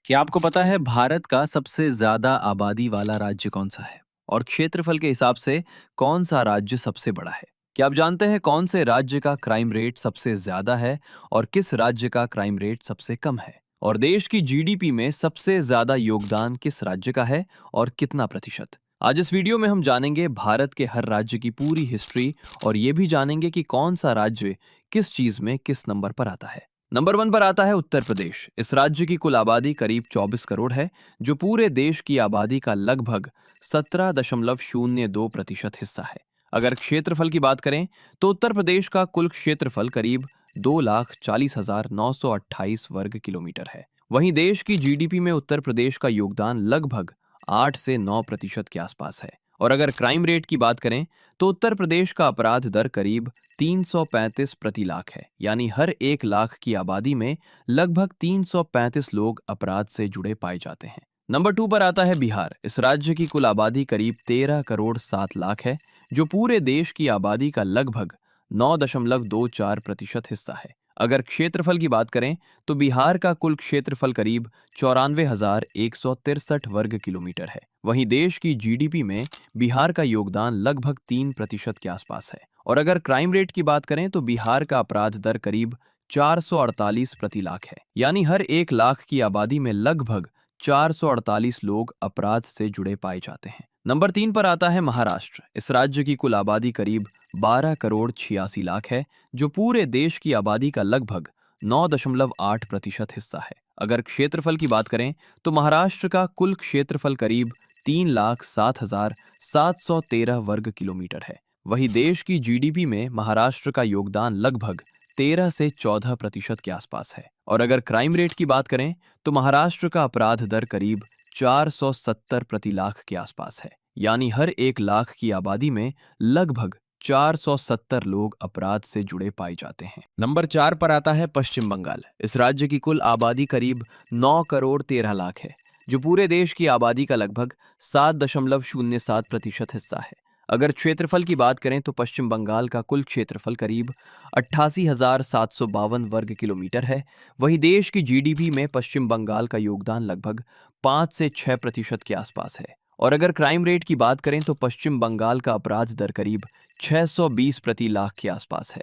क्या आपको पता है भारत का सबसे ज्यादा आबादी वाला राज्य कौन सा है? और क्षेत्रफल के हिसाब से कौन सा राज्य सबसे बड़ा है? क्या आप जानते हैं कौन से राज्य का क्राइम रेट सबसे ज्यादा है और किस राज्य का क्राइम रेट सबसे कम है? और देश की जीडीपी में सबसे ज्यादा योगदान किस राज्य का है और कितना प्रतिशत? आज इस वीडियो में हम जानेंगे भारत के हर राज्य की पूरी हिस्ट्री और ये भी जानेंगे कि कौन सा राज्य किस चीज में किस नंबर पर आता है। नंबर 1 पर आता है उत्तर प्रदेश। इस राज्य की कुल आबादी करीब 24 करोड़ है, जो पूरे देश की आबादी का लगभग 17.02% हिस्सा है। अगर क्षेत्रफल की बात करें तो उत्तर प्रदेश का कुल क्षेत्रफल करीब 2,40,928 वर्ग किलोमीटर है। वहीं देश की जीडीपी में उत्तर प्रदेश का योगदान लगभग 8 से 9% के आसपास है। और अगर क्राइम रेट की बात करें तो उत्तर प्रदेश का अपराध दर करीब 335 प्रति लाख है, यानी हर 1 लाख की आबादी में लगभग 335 लोग अपराध से जुड़े पाए जाते हैं। नंबर 2 पर आता है बिहार। इस राज्य की कुल आबादी करीब 13 करोड़ 7 लाख है, जो पूरे देश की आबादी का लगभग 9.24% हिस्सा है। अगर क्षेत्रफल की बात करें तो बिहार का कुल क्षेत्रफल करीब 94,163 वर्ग किलोमीटर है। वहीं देश की जीडीपी में बिहार का योगदान लगभग 3% के आसपास है। और अगर क्राइम रेट की बात करें तो बिहार का अपराध दर करीब 448 प्रति लाख है, यानी हर 1 लाख की आबादी में लगभग 448 लोग अपराध से जुड़े पाए जाते हैं। नंबर 3 पर आता है महाराष्ट्र। इस राज्य की कुल आबादी करीब 12 करोड़ 86 लाख है, जो पूरे देश की आबादी का लगभग 9.8% हिस्सा है। अगर क्षेत्रफल की बात करें तो महाराष्ट्र का कुल क्षेत्रफल करीब 3,07,713 वर्ग किलोमीटर है। वहीं देश की जीडीपी में महाराष्ट्र का योगदान लगभग 13 से 14% के आसपास है। और अगर क्राइम रेट की बात करें तो महाराष्ट्र का अपराध दर करीब 470 प्रति लाख के आसपास है, यानी हर 1 लाख की आबादी में लगभग 470 लोग अपराध से जुड़े पाए जाते हैं। नंबर 4 पर आता है पश्चिम बंगाल। इस राज्य की कुल आबादी करीब 9 करोड़ 13 लाख है, जो पूरे देश की आबादी का लगभग 7.07% हिस्सा है। अगर क्षेत्रफल की बात करें तो पश्चिम बंगाल का कुल क्षेत्रफल करीब 88,752 वर्ग किलोमीटर है। वहीं देश की जीडीपी में पश्चिम बंगाल का योगदान लगभग 5 से 6% के आसपास है। और अगर क्राइम रेट की बात करें तो पश्चिम बंगाल का अपराध दर करीब 620 प्रति लाख के आसपास है।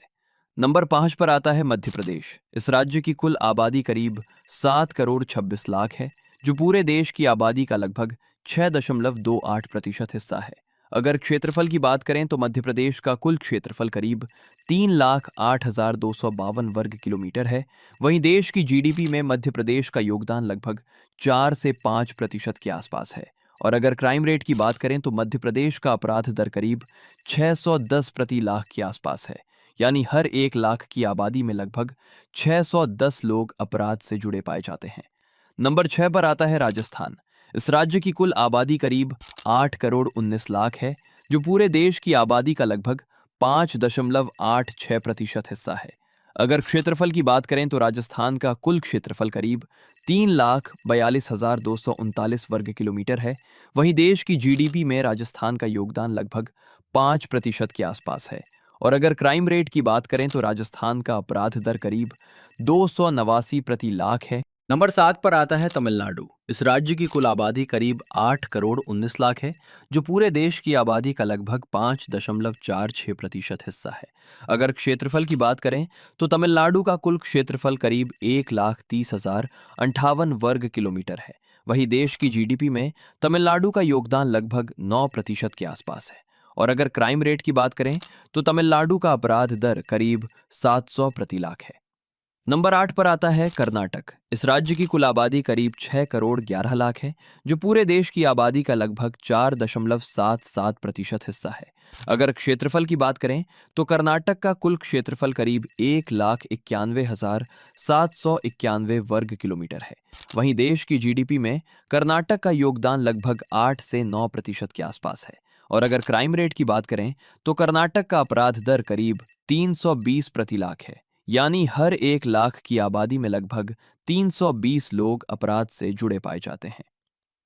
नंबर 5 पर आता है मध्य प्रदेश। इस राज्य की कुल आबादी करीब 7 करोड़ 26 लाख है, जो पूरे देश की आबादी का लगभग 6.28% हिस्सा है। अगर क्षेत्रफल की बात करें तो मध्य प्रदेश का कुल क्षेत्रफल करीब 3,08,252 वर्ग किलोमीटर है। वहीं देश की जीडीपी में मध्य प्रदेश का योगदान लगभग 4 से 5% के आसपास है। और अगर क्राइम रेट की बात करें तो मध्य प्रदेश का अपराध दर करीब 610 प्रति लाख के आसपास है, यानी हर 1 लाख की आबादी में लगभग 610 लोग अपराध से जुड़े पाए जाते हैं। नंबर 6 पर आता है राजस्थान। इस राज्य की कुल आबादी करीब 8 करोड़ 19 लाख है, जो पूरे देश की आबादी का लगभग 5.86% हिस्सा है। अगर क्षेत्रफल की बात करें तो राजस्थान का कुल क्षेत्रफल करीब 3,42,239 वर्ग किलोमीटर है। वहीं देश की जीडीपी में राजस्थान का योगदान लगभग 5% के आसपास है। और अगर क्राइम रेट की बात करें तो राजस्थान का अपराध दर करीब 289 प्रति लाख है। नंबर 7 पर आता है तमिलनाडु। इस राज्य की कुल आबादी करीब 8 करोड़ 19 लाख है, जो पूरे देश की आबादी का लगभग 5.46% हिस्सा है। अगर क्षेत्रफल की बात करें तो तमिलनाडु का कुल क्षेत्रफल करीब 1,30,058 वर्ग किलोमीटर है। वहीं देश की जीडीपी में तमिलनाडु का योगदान लगभग 9% के आसपास है। और अगर क्राइम रेट की बात करें तो तमिलनाडु का अपराध दर करीब 700 प्रति लाख है। नंबर 8 पर आता है कर्नाटक। इस राज्य की कुल आबादी करीब 6 करोड़ 11 लाख है, जो पूरे देश की आबादी का लगभग 4.77% हिस्सा है। अगर क्षेत्रफल की बात करें तो कर्नाटक का कुल क्षेत्रफल करीब 1,91,791 वर्ग किलोमीटर है। वहीं देश की जीडीपी में कर्नाटक का योगदान लगभग 8 से 9% के आसपास है। और अगर क्राइम रेट की बात करें तो कर्नाटक का अपराध दर करीब 320 प्रति लाख है, यानी हर 1 लाख की आबादी में लगभग 320 लोग अपराध से जुड़े पाए जाते हैं।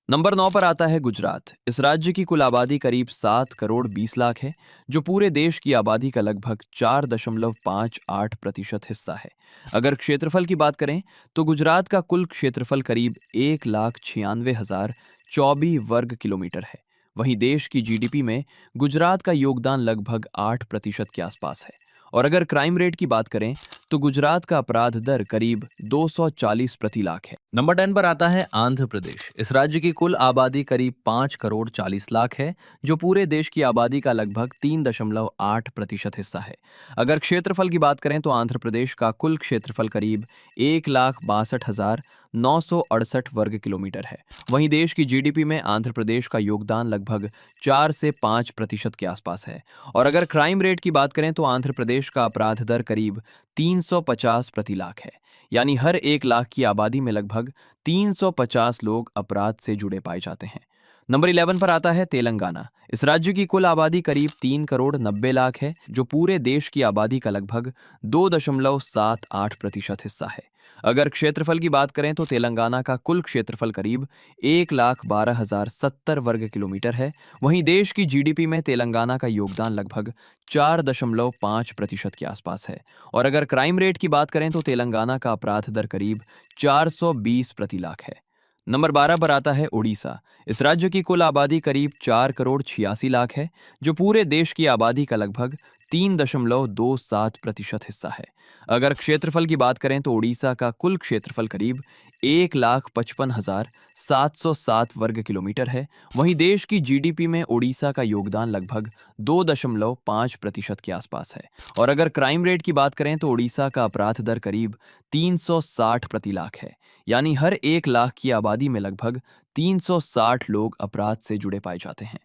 नंबर 9 पर आता है गुजरात। इस राज्य की कुल आबादी करीब 7 करोड़ 20 लाख है, जो पूरे देश की आबादी का लगभग 4.58% हिस्सा है। अगर क्षेत्रफल की बात करें तो गुजरात का कुल क्षेत्रफल करीब 1,96,024 वर्ग किलोमीटर है। वहीं देश की जीडीपी में गुजरात का योगदान लगभग 8% के आसपास है। और अगर क्राइम रेट की बात करें तो गुजरात का अपराध दर करीब 240 प्रति लाख है। नंबर 10 पर आता है आंध्र प्रदेश। इस राज्य की कुल आबादी करीब 5 करोड़ 40 लाख है, जो पूरे देश की आबादी का लगभग 3.8% हिस्सा है। अगर क्षेत्रफल की बात करें तो आंध्र प्रदेश का कुल क्षेत्रफल करीब 1,62,968 वर्ग किलोमीटर है। वहीं देश की जीडीपी में आंध्र प्रदेश का योगदान लगभग 4 से 5% के आसपास है। और अगर क्राइम रेट की बात करें तो आंध्र प्रदेश का अपराध दर करीब 350 प्रति लाख है। यानी हर 1 लाख की आबादी में लगभग 350 लोग अपराध से जुड़े पाए जाते हैं। नंबर 11 पर आता है तेलंगाना। इस राज्य की कुल आबादी करीब 3 करोड़ 90 लाख है, जो पूरे देश की आबादी का लगभग 2.78% हिस्सा है। अगर क्षेत्रफल की बात करें तो तेलंगाना का कुल क्षेत्रफल करीब 1,12,070 वर्ग किलोमीटर है। वहीं देश की जीडीपी में तेलंगाना का योगदान लगभग 4.5% के आसपास है। और अगर क्राइम रेट की बात करें तो तेलंगाना का अपराध दर करीब 420 प्रति लाख है। नंबर 12 पर आता है उड़ीसा। इस राज्य की कुल आबादी करीब 4 करोड़ 86 लाख है, जो पूरे देश की आबादी का लगभग 3.27% हिस्सा है। अगर क्षेत्रफल की बात करें तो उड़ीसा का कुल क्षेत्रफल करीब 1,55,707 वर्ग किलोमीटर है। वहीं देश की जीडीपी में उड़ीसा का योगदान लगभग 2.5% के आसपास है। और अगर क्राइम रेट की बात करें तो उड़ीसा का अपराध दर करीब 360 प्रति लाख है। यानी हर 1 लाख की आबादी में लगभग 360 लोग अपराध से जुड़े पाए जाते हैं।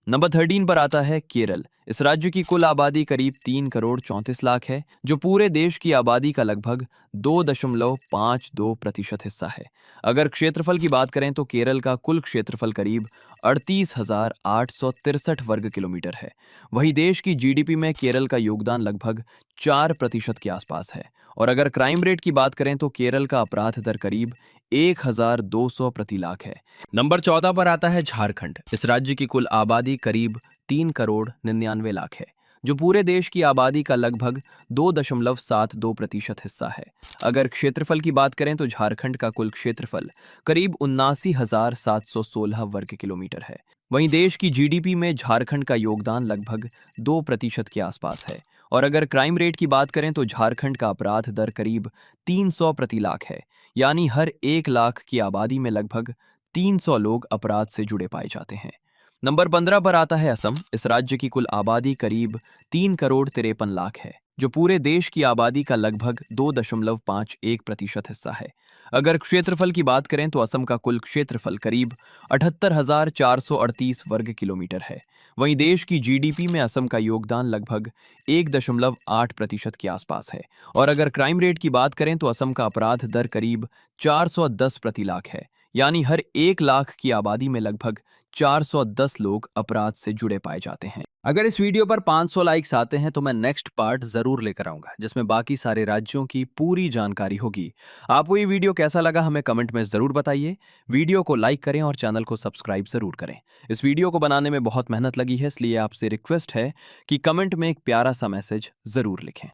नंबर 13 पर आता है केरल। इस राज्य की कुल आबादी करीब 3 करोड़ 34 लाख है, जो पूरे देश की आबादी का लगभग 2.52% हिस्सा है। अगर क्षेत्रफल की बात करें तो केरल का कुल क्षेत्रफल करीब 38,863 वर्ग किलोमीटर है। वहीं देश की जीडीपी में केरल का योगदान लगभग 4% के आसपास है। और अगर क्राइम रेट की बात करें तो केरल का अपराध दर करीब 1,200 प्रति लाख है। नंबर 14 पर आता है झारखंड। इस राज्य की कुल आबादी करीब 3 करोड़ 99 लाख है, जो पूरे देश की आबादी का लगभग 2.72% हिस्सा है। अगर क्षेत्रफल की बात करें तो झारखंड का कुल क्षेत्रफल करीब 79,716 वर्ग किलोमीटर है। वहीं देश की जीडीपी में झारखंड का योगदान लगभग 2% के आसपास है। और अगर क्राइम रेट की बात करें तो झारखंड का अपराध दर करीब 300 प्रति लाख है। यानी हर 1 लाख की आबादी में लगभग 300 लोग अपराध से जुड़े पाए जाते हैं। नंबर 15 पर आता है असम। इस राज्य की कुल आबादी करीब 3 करोड़ 53 लाख है, जो पूरे देश की आबादी का लगभग 2.51% हिस्सा है। अगर क्षेत्रफल की बात करें तो असम का कुल क्षेत्रफल करीब 78,438 वर्ग किलोमीटर है। वहीं देश की जीडीपी में असम का योगदान लगभग 1.8% के आसपास है। और अगर क्राइम रेट की बात करें तो असम का अपराध दर करीब 410 प्रति लाख है। यानी हर 1 लाख की आबादी में लगभग 410 लोग अपराध से जुड़े पाए जाते हैं। अगर इस वीडियो पर 500 लाइक्स आते हैं तो मैं नेक्स्ट पार्ट जरूर लेकर आऊंगा, जिसमें बाकी सारे राज्यों की पूरी जानकारी होगी। आपको ये वीडियो कैसा लगा हमें कमेंट में जरूर बताइए। वीडियो को लाइक करें और चैनल को सब्सक्राइब जरूर करें। इस वीडियो को बनाने में बहुत मेहनत लगी है, इसलिए आपसे रिक्वेस्ट है कि कमेंट में एक प्यारा सा मैसेज जरूर लिखें।